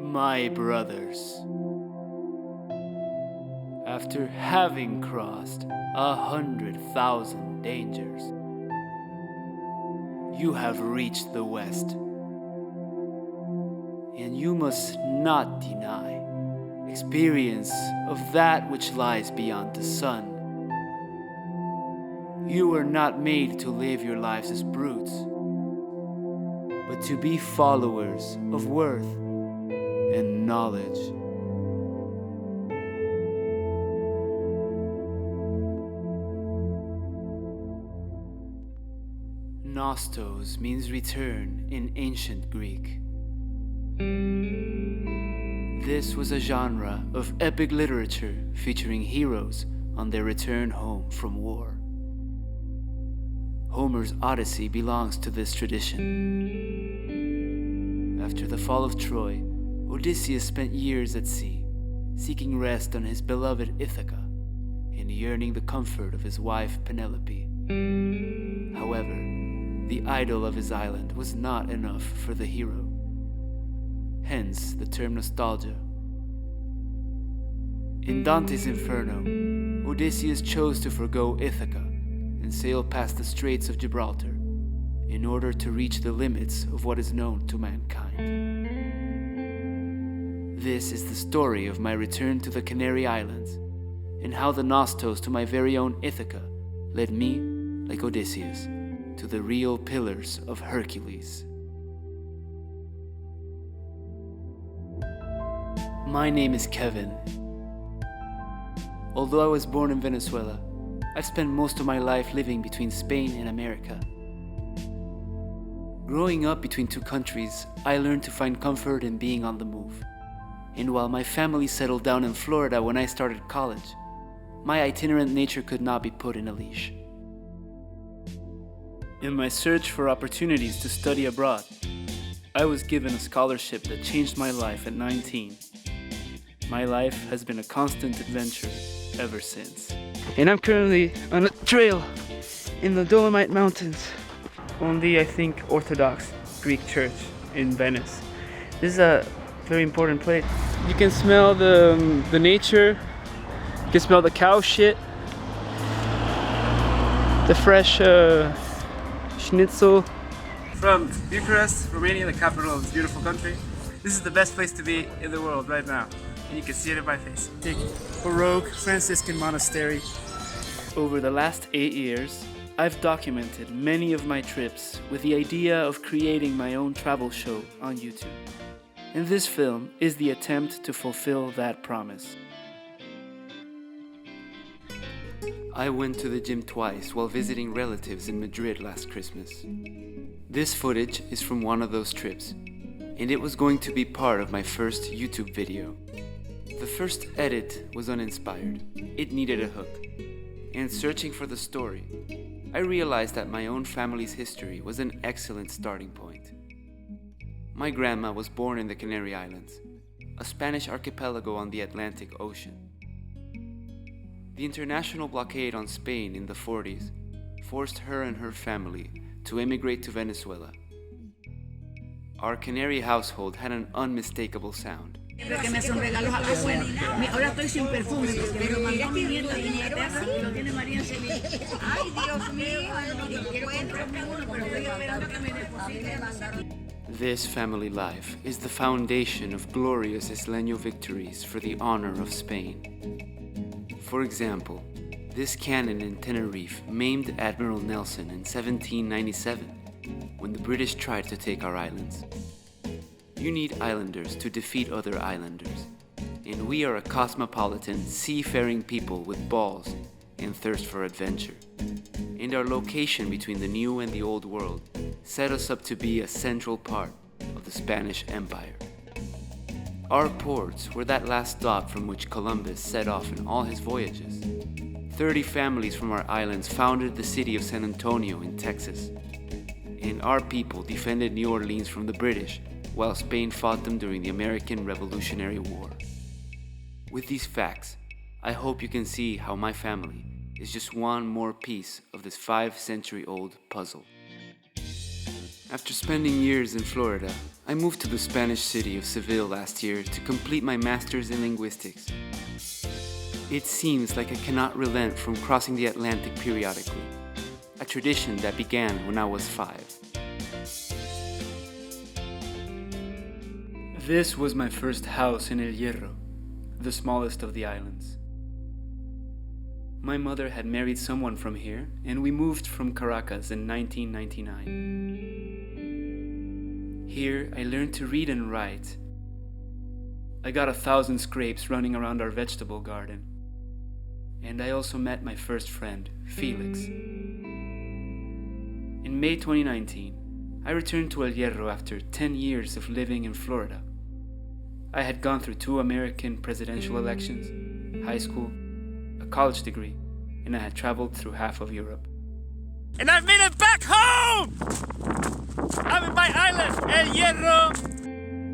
My brothers, after having crossed 100,000 dangers, you have reached the West, and you must not deny experience of that which lies beyond the sun. You were not made to live your lives as brutes, but to be followers of worth and knowledge. Nostos means return in ancient Greek. This was a genre of epic literature featuring heroes on their return home from war. Homer's Odyssey belongs to this tradition. After the fall of Troy, Odysseus spent years at sea, seeking rest on his beloved Ithaca and yearning the comfort of his wife Penelope. However, the idyll of his island was not enough for the hero. Hence the term nostalgia. In Dante's Inferno, Odysseus chose to forgo Ithaca and sail past the Straits of Gibraltar in order to reach the limits of what is known to mankind. This is the story of my return to the Canary Islands and how the Nostos to my very own Ithaca led me, like Odysseus, to the real pillars of Hercules. My name is Kevin. Although I was born in Venezuela, I've spent most of my life living between Spain and America. Growing up between two countries, I learned to find comfort in being on the move. And while my family settled down in Florida when I started college, my itinerant nature could not be put in a leash. In my search for opportunities to study abroad, I was given a scholarship that changed my life at 19. My life has been a constant adventure ever since. And I'm currently on a trail in the Dolomite Mountains on the, I think, Orthodox Greek church in Venice. This is a very important place. You can smell the nature, you can smell the cow shit, the fresh schnitzel. From Bucharest, Romania, the capital of this beautiful country. This is the best place to be in the world right now. And you can see it in my face. Big Baroque Franciscan monastery. Over the last 8 years, I've documented many of my trips with the idea of creating my own travel show on YouTube. And this film is the attempt to fulfill that promise. I went to the gym twice while visiting relatives in Madrid last Christmas. This footage is from one of those trips, and it was going to be part of my first YouTube video. The first edit was uninspired. It needed a hook. And searching for the story, I realized that my own family's history was an excellent starting point. My grandma was born in the Canary Islands, a Spanish archipelago on the Atlantic Ocean. The international blockade on Spain in the 40s forced her and her family to emigrate to Venezuela. Our Canary household had an unmistakable sound. Que me hacen regalos a la abuela. Ahora estoy sin perfume porque me lo mandó mi nieta de Inglaterra y lo tiene María en Seville. Ay, Dios mío, quiero comprarme uno, pero estoy esperando que me deposite. This family life is the foundation of glorious Isleño victories for the honor of Spain. For example, this cannon in Tenerife maimed Admiral Nelson in 1797 when the British tried to take our islands. You need islanders to defeat other islanders, and we are a cosmopolitan, seafaring people with balls and thirst for adventure. And our location between the new and the old world set us up to be a central part of the Spanish Empire. Our ports were that last stop from which Columbus set off in all his voyages. 30 families from our islands founded the city of San Antonio in Texas, and our people defended New Orleans from the British while Spain fought them during the American Revolutionary War. With these facts, I hope you can see how my family is just one more piece of this 5-century-old puzzle. After spending years in Florida, I moved to the Spanish city of Seville last year to complete my master's in linguistics. It seems like I cannot relent from crossing the Atlantic periodically, a tradition that began when I was 5. This was my first house in El Hierro, the smallest of the islands. My mother had married someone from here, and we moved from Caracas in 1999. Here, I learned to read and write. I got 1,000 scrapes running around our vegetable garden. And I also met my first friend, Felix. In May 2019, I returned to El Hierro after 10 years of living in Florida. I had gone through 2 American presidential elections, high school, a college degree, and I had traveled through half of Europe. And I've made it back home! I'm in my island, El Hierro!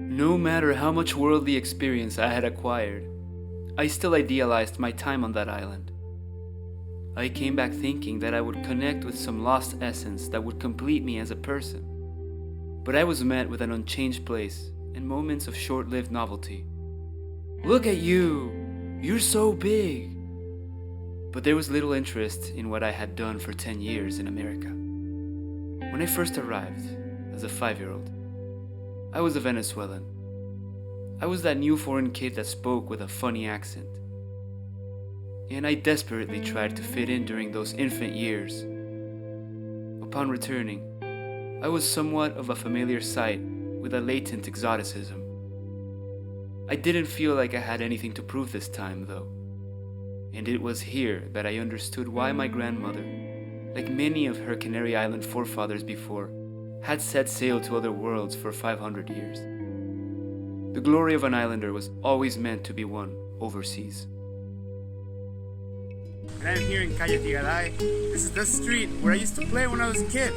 No matter how much worldly experience I had acquired, I still idealized my time on that island. I came back thinking that I would connect with some lost essence that would complete me as a person. But I was met with an unchanged place and moments of short-lived novelty. Look at you! You're so big! But there was little interest in what I had done for 10 years in America. When I first arrived, as a 5-year-old, I was a Venezuelan. I was that new foreign kid that spoke with a funny accent. And I desperately tried to fit in during those infant years. Upon returning, I was somewhat of a familiar sight with a latent exoticism. I didn't feel like I had anything to prove this time, though. And it was here that I understood why my grandmother, like many of her Canary Island forefathers before, had set sail to other worlds for 500 years. The glory of an islander was always meant to be won overseas. And I'm here in Calle Tigaray. This is the street where I used to play when I was a kid.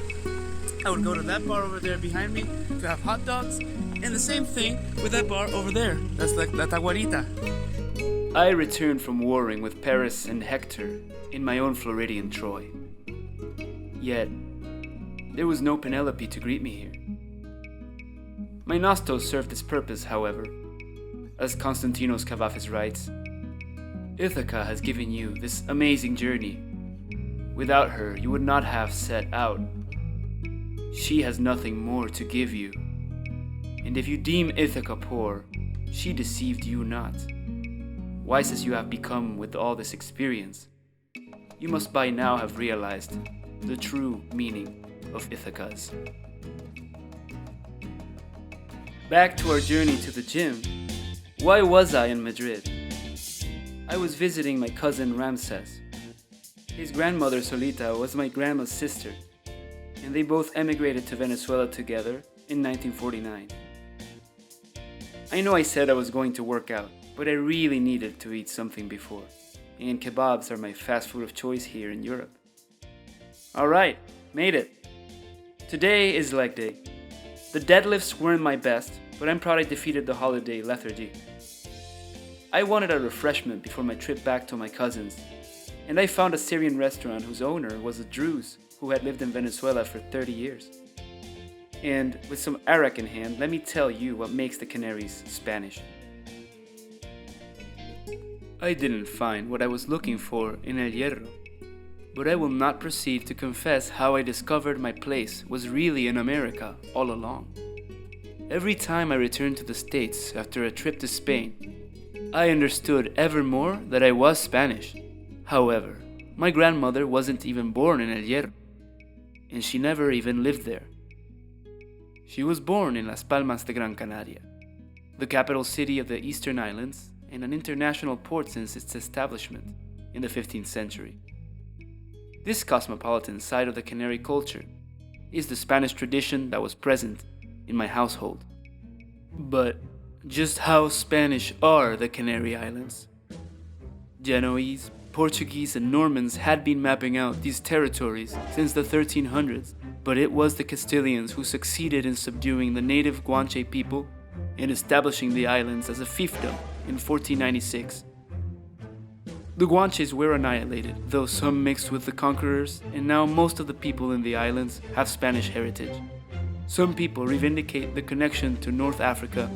I would go to that bar over there behind me to have hot dogs, and the same thing with that bar over there. That's like La Taguarita. I returned from warring with Paris and Hector in my own Floridian Troy. Yet, there was no Penelope to greet me here. My Nostos served its purpose, however. As Constantinos Cavafis writes, Ithaca has given you this amazing journey. Without her, you would not have set out. She has nothing more to give you. And if you deem Ithaca poor, she deceived you not. Wise as you have become with all this experience, you must by now have realized the true meaning of Ithaca's. Back to our journey to the gym. Why was I in Madrid? I was visiting my cousin Ramses. His grandmother Solita was my grandma's sister, and they both emigrated to Venezuela together in 1949. I know I said I was going to work out, but I really needed to eat something before, and kebabs are my fast food of choice here in Europe. Alright, made it. Today is leg day. The deadlifts weren't my best, but I'm proud I defeated the holiday lethargy. I wanted a refreshment before my trip back to my cousins, and I found a Syrian restaurant whose owner was a Druze who had lived in Venezuela for 30 years. And with some arak in hand, let me tell you what makes the Canaries Spanish. I didn't find what I was looking for in El Hierro, but I will not proceed to confess how I discovered my place was really in America all along. Every time I returned to the States after a trip to Spain, I understood ever more that I was Spanish. However, my grandmother wasn't even born in El Hierro, and she never even lived there. She was born in Las Palmas de Gran Canaria, the capital city of the Eastern Islands and an international port since its establishment in the 15th century. This cosmopolitan side of the Canary culture is the Spanish tradition that was present in my household. But just how Spanish are the Canary Islands? Genoese, Portuguese, and Normans had been mapping out these territories since the 1300s, but it was the Castilians who succeeded in subduing the native Guanche people and establishing the islands as a fiefdom in 1496. The Guanches were annihilated, though some mixed with the conquerors, and now most of the people in the islands have Spanish heritage. Some people reivindicate the connection to North Africa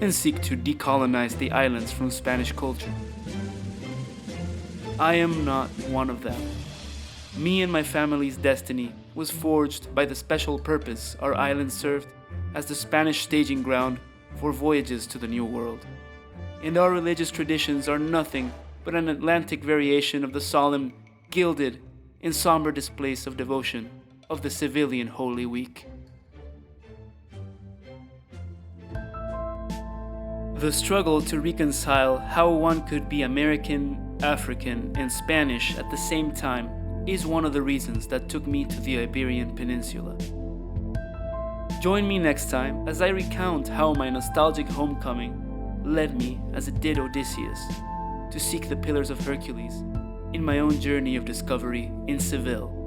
and seek to decolonize the islands from Spanish culture. I am not one of them. Me and my family's destiny was forged by the special purpose our island served as the Spanish staging ground for voyages to the New World. And our religious traditions are nothing but an Atlantic variation of the solemn, gilded, and somber displays of devotion of the Sevillian Holy Week. The struggle to reconcile how one could be American, African, and Spanish at the same time is one of the reasons that took me to the Iberian Peninsula. Join me next time as I recount how my nostalgic homecoming led me, as it did Odysseus, to seek the Pillars of Hercules in my own journey of discovery in Seville.